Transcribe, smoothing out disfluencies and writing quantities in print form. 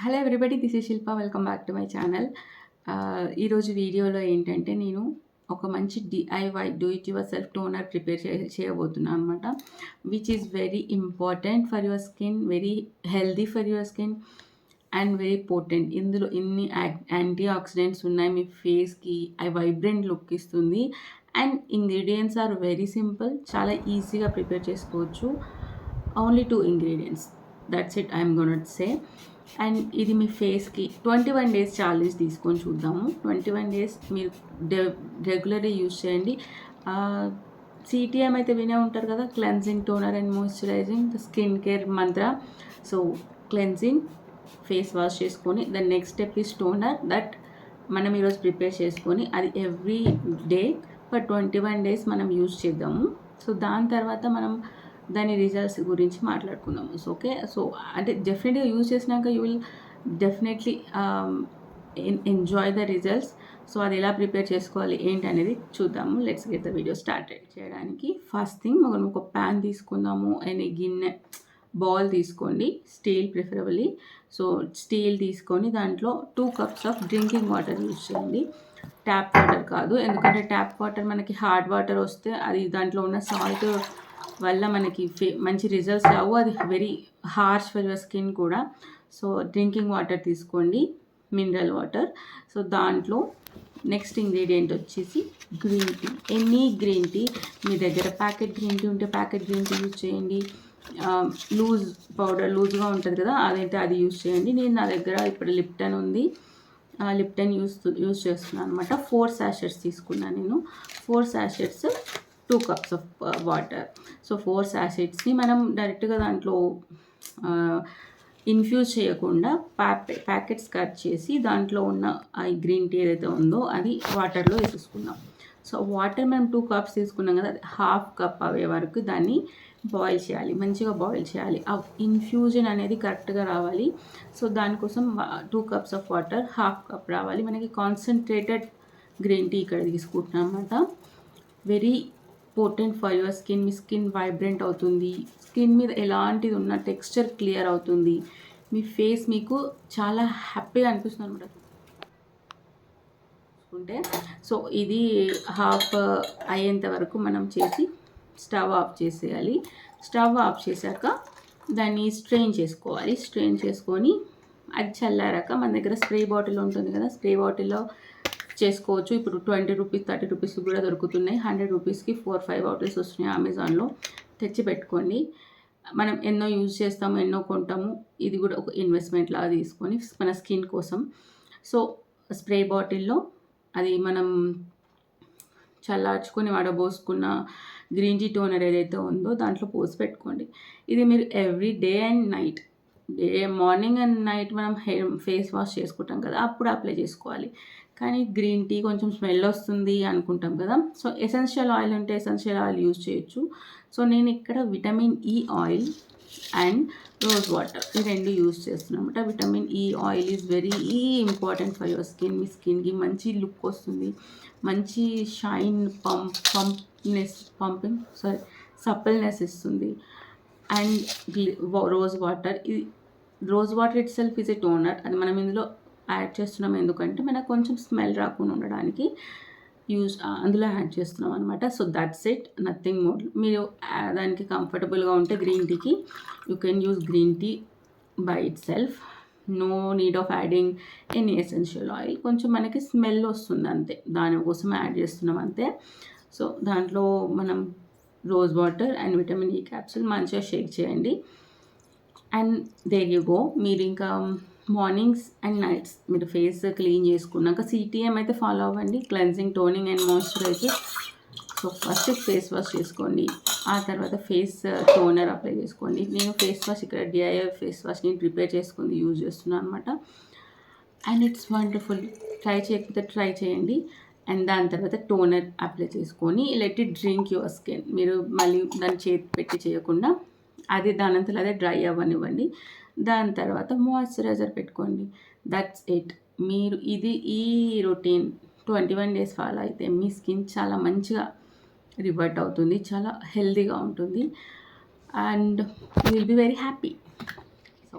Hello everybody, this is Shilpa. Welcome back to my channel. ఈరోజు వీడియోలో ఏంటంటే నేను ఒక మంచి DIY do it yourself toner prepare చేయబోతున్నాను అనమాట. Which is very important for your skin, very healthy for your skin and very potent. ఇందులో ఇన్ని యాంటీ ఆక్సిడెంట్స్ ఉన్నాయి, మీ ఫేస్కి వైబ్రెంట్ లుక్ ఇస్తుంది. And ingredients are very simple, చాలా ఈజీగా ప్రిపేర్ చేసుకోవచ్చు. Only 2 ingredients, that's it I'm gonna say. And ఇది మీ ఫేస్కి 21 days ఛాలెంజ్ తీసుకొని చూద్దాము. 21 days మీరు రెగ్యులర్గా యూజ్ చేయండి. సిటిఎం అయితే వినే ఉంటారు కదా, cleansing, toner and moisturising, skin care Mantra. So cleansing, face wash చేసుకొని the next step is toner. That మనం ఈరోజు ప్రిపేర్ చేసుకొని అది ఎవ్రీ డే ఫర్ 21 days మనం యూజ్ చేద్దాము. సో దాని తర్వాత మనం దాని రిజల్ట్స్ గురించి మాట్లాడుకుందాము. సో ఓకే, సో అంటే డెఫినెట్గా యూజ్ చేసినాక you will definitely enjoy the results. So అది ఎలా ప్రిపేర్ చేసుకోవాలి ఏంటి అనేది చూద్దాము. Let's get the video started. చేయడానికి ఫస్ట్ థింగ్ మనం ఒక ప్యాన్ తీసుకుందాము. ఎనీ గిన్నె, బౌల్ తీసుకోండి, స్టీల్ ప్రిఫరబుల్లీ. సో స్టీల్ తీసుకొని దాంట్లో 2 cups of drinking water use చేయండి. ట్యాప్ వాటర్ కాదు, ఎందుకంటే ట్యాప్ వాటర్ మనకి హార్డ్ వాటర్ వస్తే అది దాంట్లో ఉన్న సాల్ట్ వల్ల మనకి మంచి రిజల్ట్స్ రావు, అది very harsh for your skin కూడా. సో డ్రింకింగ్ వాటర్ తీసుకోండి, మినరల్ వాటర్. సో దాంట్లో నెక్స్ట్ ఇంగ్రీడియంట్ వచ్చేసి green tea. Any green tea, మీ దగ్గర ప్యాకెట్ గ్రీన్ టీ ఉంటే ప్యాకెట్ గ్రీన్ టీ యూజ్ చేయండి. లూజ్ పౌడర్, లూజ్గా ఉంటుంది కదా, అదైతే అది యూజ్ చేయండి. నేను నా దగ్గర ఇప్పుడు లిప్టన్ ఉంది, లిప్టన్ యూజ్ చేస్తున్నాను అనమాట. 4 sachets తీసుకున్నాను నేను. 4 sachets, 2 cups of water. So 4 sachetsని మనం డైరెక్ట్గా దాంట్లో ఇన్ఫ్యూజ్ చేయకుండా ప్యాకెట్స్ కట్ చేసి దాంట్లో ఉన్న ఆ గ్రీన్ టీ ఏదైతే ఉందో అది వాటర్లో వేసేసుకుందాం. సో వాటర్ మనం 2 cups తీసుకున్నాం కదా, అది 1/2 cup అయ్యే వరకు దాన్ని బాయిల్ చేయాలి, మంచిగా బాయిల్ చేయాలి. ఆ ఇన్ఫ్యూజన్ అనేది కరెక్ట్గా రావాలి. సో దానికోసం 2 cups ఆఫ్ వాటర్ 1/2 cup రావాలి. మనకి కాన్సన్ట్రేటెడ్ గ్రీన్ టీ ఇక్కడ తీసుకుంటున్నాం అన్నమాట. Very potent for your skin. Me skin vibrant అవుతుంది, స్కిన్ మీద ఎలాంటిది ఉన్న టెక్స్చర్ క్లియర్ అవుతుంది, మీ ఫేస్ మీకు చాలా హ్యాపీగా అనిపిస్తుంది అనమాట చూసుకుంటే. సో ఇది 1/2 అయ్యేంత వరకు మనం చేసి స్టవ్ ఆఫ్ చేసేయాలి. స్టవ్ ఆఫ్ చేశాక దాన్ని స్ట్రెయిన్ చేసుకోవాలి. స్ట్రెయిన్ చేసుకొని అది చల్లారాక మన దగ్గర స్ప్రే బాటిల్ ఉంటుంది కదా, స్ప్రే బాటిల్లో చేసుకోవచ్చు. ఇప్పుడు 20 రూపీస్ 30 రూపీస్ కూడా దొరుకుతున్నాయి. 100 రూపీస్కి 4-5 బాటిల్స్ వస్తున్నాయి అమెజాన్లో. తెచ్చి పెట్టుకోండి. మనం ఎన్నో యూజ్ చేస్తాము, ఎన్నో కొంటాము. ఇది కూడా ఒక ఇన్వెస్ట్మెంట్ లాగా తీసుకొని మన స్కిన్ కోసం. సో స్ప్రే బాటిల్లో అది మనం చల్లార్చుకొని వడబోసుకున్న గ్రీన్ టీ టోనర్ ఏదైతే ఉందో దాంట్లో పోసి పెట్టుకోండి. ఇది మీరు every day and night, morning and night మనం ఫేస్ వాష్ చేసుకుంటాం కదా, అప్పుడు అప్లై చేసుకోవాలి. కానీ గ్రీన్ టీ కొంచెం స్మెల్ వస్తుంది అనుకుంటాం కదా, సో ఎసెన్షియల్ ఆయిల్ ఉంటే ఎసెన్షియల్ ఆయిల్ యూజ్ చేయొచ్చు. సో నేను ఇక్కడ vitamin E oil and rose water ఈ 2 యూజ్ చేస్తున్నాను అనమాట. Vitamin E oil is very important for your skin. మీ స్కిన్కి మంచి లుక్ వస్తుంది, మంచి షైన్, సప్పల్నెస్ ఇస్తుంది. And rose water, rose water itself is a toner. అది మనం ఇందులో యాడ్ చేస్తున్నాం ఎందుకంటే మనకు కొంచెం స్మెల్ రాకుండా ఉండడానికి అందులో యాడ్ చేస్తున్నాం అనమాట. So that's it, nothing more. మీరు దానికి కంఫర్టబుల్గా ఉంటే గ్రీన్ టీకి you can use green tea by itself. No need of adding any essential oil. కొంచెం మనకి స్మెల్ వస్తుంది అంతే, దానికోసం యాడ్ చేస్తున్నాం అంతే. సో దాంట్లో మనం rose water and vitamin E capsule మంచిగా షేక్ చేయండి. And there you go. మీరు ఇంకా మార్నింగ్స్ అండ్ నైట్స్ మీరు ఫేస్ క్లీన్ చేసుకున్నాక సిటిఎం అయితే ఫాలో అవ్వండి, cleansing, toning and moisturiser. So first face wash చేసుకోండి, ఆ తర్వాత ఫేస్ టోనర్ అప్లై చేసుకోండి. నేను ఫేస్ వాష్ ఇక్కడ డిఐవై ఫేస్ వాష్ నేను ప్రిపేర్ చేసుకుంది యూజ్ చేస్తున్నాను అనమాట. And it's wonderful. ట్రై చేయకపోతే ట్రై చేయండి. అండ్ దాని తర్వాత టోనర్ అప్లై చేసుకొని let it drink your skin. మీరు మళ్ళీ దాన్ని చేతి పెట్టి చేయకుండా అది దానంతలో అదే డ్రై అవ్వనివ్వండి. దాని తర్వాత మాయిశ్చరైజర్ పెట్టుకోండి. That's it. మీరు ఈ రొటీన్ 21 days ఫాలో అయితే మీ స్కిన్ చాలా మంచిగా రివర్ట్ అవుతుంది, చాలా హెల్తీగా ఉంటుంది and you will be very happy. So